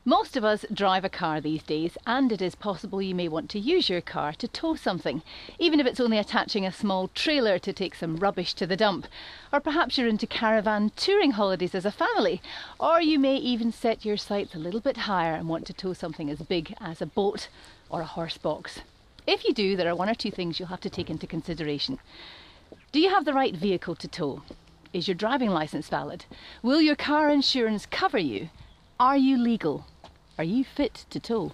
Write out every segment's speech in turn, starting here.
Most of us drive a car these days, and it is possible you may want to use your car to tow something, even if it's only attaching a small trailer to take some rubbish to the dump. Or perhaps you're into caravan touring holidays as a family, or you may even set your sights a little bit higher and want to tow something as big as a boat or a horse box. If you do, there are one or two things you'll have to take into consideration. Do you have the right vehicle to tow? Is your driving licence valid? Will your car insurance cover you? Are you legal? Are you fit to tow?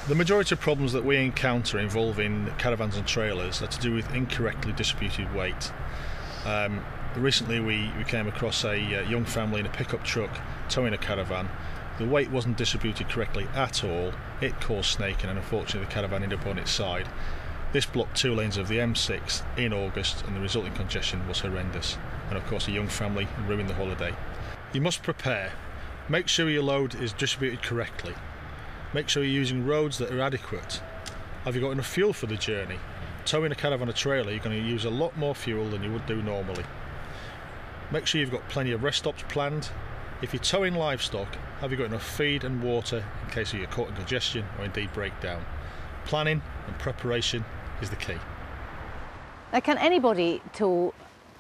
The majority of problems that we encounter involving caravans and trailers are to do with incorrectly distributed weight. Recently we came across a young family in a pickup truck towing a caravan. The weight wasn't distributed correctly at all. It caused snaking, and unfortunately the caravan ended up on its side. This blocked 2 lanes of the M6 in August, and the resulting congestion was horrendous. And of course a young family ruined the holiday. You must prepare. Make sure your load is distributed correctly. Make sure you're using roads that are adequate. Have you got enough fuel for the journey? Towing a caravan or trailer, you're going to use a lot more fuel than you would do normally. Make sure you've got plenty of rest stops planned. If you're towing livestock, have you got enough feed and water in case you get caught in congestion or indeed breakdown? Planning and preparation is the key. Now, can anybody tow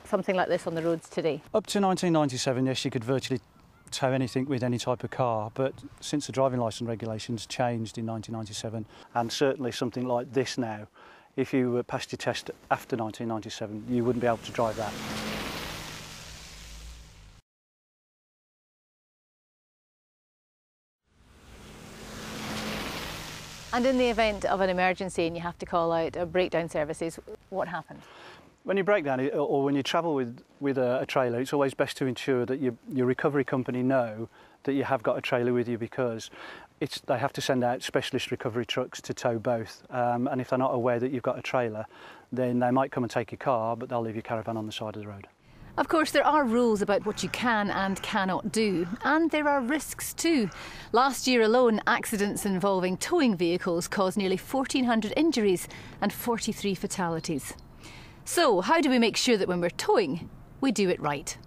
something like this on the roads today? Up to 1997, yes, you could virtually tow anything with any type of car, but since the driving licence regulations changed in 1997, and certainly something like this now, if you passed your test after 1997, you wouldn't be able to drive that. And in the event of an emergency and you have to call out breakdown services, what happens? When you break down or when you travel with a trailer, it's always best to ensure that your recovery company know that you have got a trailer with you, because they have to send out specialist recovery trucks to tow both. And if they're not aware that you've got a trailer, then they might come and take your car, but they'll leave your caravan on the side of the road. Of course, there are rules about what you can and cannot do, and there are risks too. Last year alone, accidents involving towing vehicles caused nearly 1,400 injuries and 43 fatalities. So, how do we make sure that when we're towing, we do it right?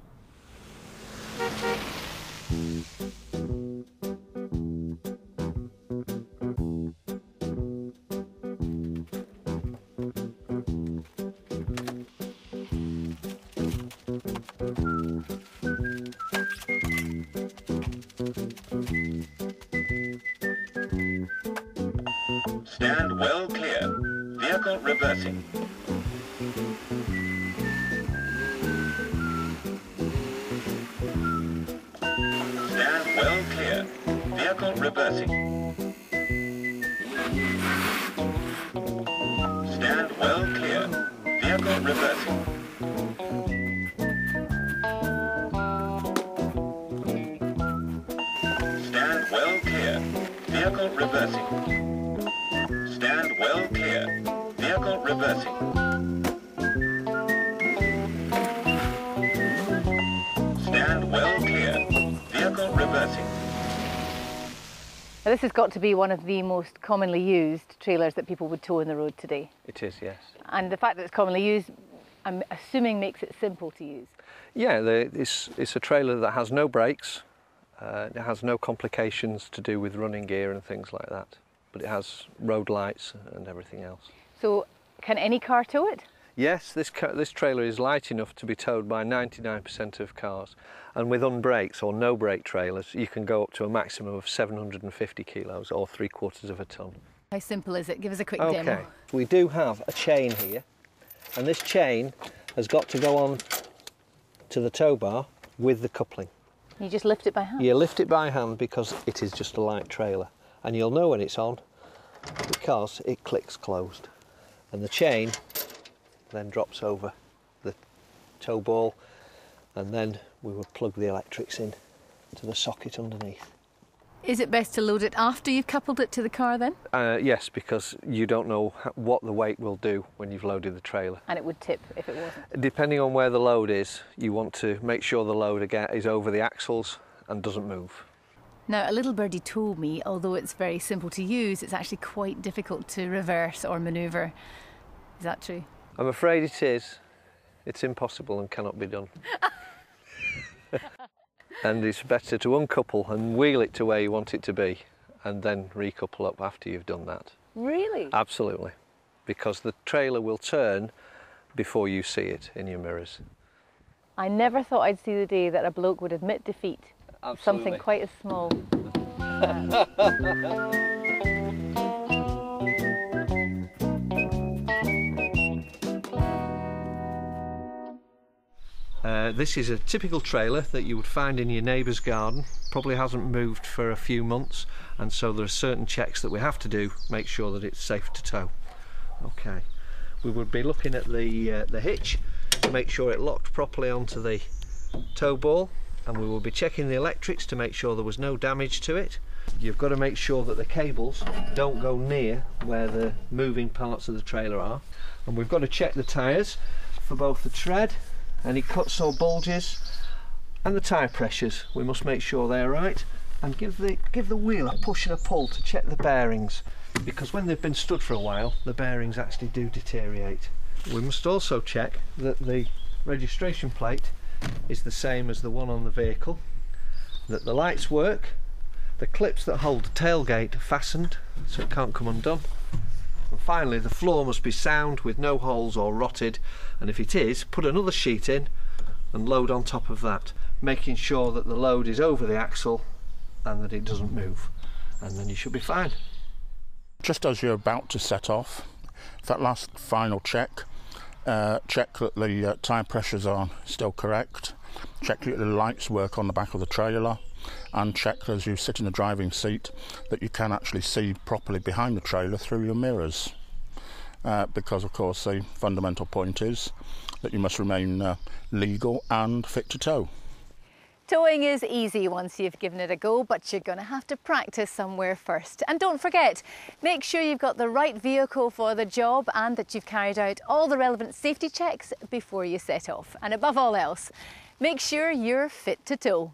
Stand well clear. Vehicle reversing. Stand well clear. Vehicle reversing. Stand well clear. Vehicle reversing. Stand well clear. Vehicle reversing. Stand well clear. Vehicle reversing. Stand well clear. Vehicle reversing. Now, this has got to be one of the most commonly used trailers that people would tow on the road today. It is, yes. And the fact that it's commonly used, I'm assuming, makes it simple to use. Yeah, it's a trailer that has no brakes. It has no complications to do with running gear and things like that. But it has road lights and everything else. So, can any car tow it? Yes, this trailer is light enough to be towed by 99% of cars. And with unbrakes or no brake trailers, you can go up to a maximum of 750 kilos or 3/4 of a tonne. How simple is it? Give us a quick demo. Okay, we do have a chain here, and this chain has got to go on to the tow bar with the coupling. You just lift it by hand? You lift it by hand because it is just a light trailer. And you'll know when it's on because it clicks closed. And the chain then drops over the tow ball, and then we would plug the electrics in to the socket underneath. Is it best to load it after you've coupled it to the car then? Yes, because you don't know what the weight will do when you've loaded the trailer. And it would tip if it wasn't? Depending on where the load is, you want to make sure the load again is over the axles and doesn't move. Now, a little birdie told me, although it's very simple to use, it's actually quite difficult to reverse or manoeuvre. Is that true? I'm afraid it is. It's impossible and cannot be done. And it's better to uncouple and wheel it to where you want it to be and then recouple up after you've done that. Really? Absolutely. Because the trailer will turn before you see it in your mirrors. I never thought I'd see the day that a bloke would admit defeat. Absolutely. Something quite as small. This is a typical trailer that you would find in your neighbour's garden. Probably hasn't moved for a few months, and so there are certain checks that we have to do, make sure that it's safe to tow. Okay, we would be looking at the hitch to make sure it locked properly onto the tow ball, and we will be checking the electrics to make sure there was no damage to it. You've got to make sure that the cables don't go near where the moving parts of the trailer are, and we've got to check the tyres for both the tread, any cuts or bulges, and the tyre pressures. We must make sure they're right, and give the wheel a push and a pull to check the bearings, because when they've been stood for a while the bearings actually do deteriorate. We must also check that the registration plate is the same as the one on the vehicle, that the lights work, the clips that hold the tailgate are fastened so it can't come undone, and finally the floor must be sound with no holes or rotted, and if it is, put another sheet in and load on top of that, making sure that the load is over the axle and that it doesn't move, and then you should be fine. Just as you're about to set off, that last final check, check that the tyre pressures are still correct, check that the lights work on the back of the trailer, and check as you sit in the driving seat that you can actually see properly behind the trailer through your mirrors. Because of course the fundamental point is that you must remain legal and fit to tow. Towing is easy once you've given it a go, but you're going to have to practice somewhere first. And don't forget, make sure you've got the right vehicle for the job and that you've carried out all the relevant safety checks before you set off. And above all else, make sure you're fit to tow.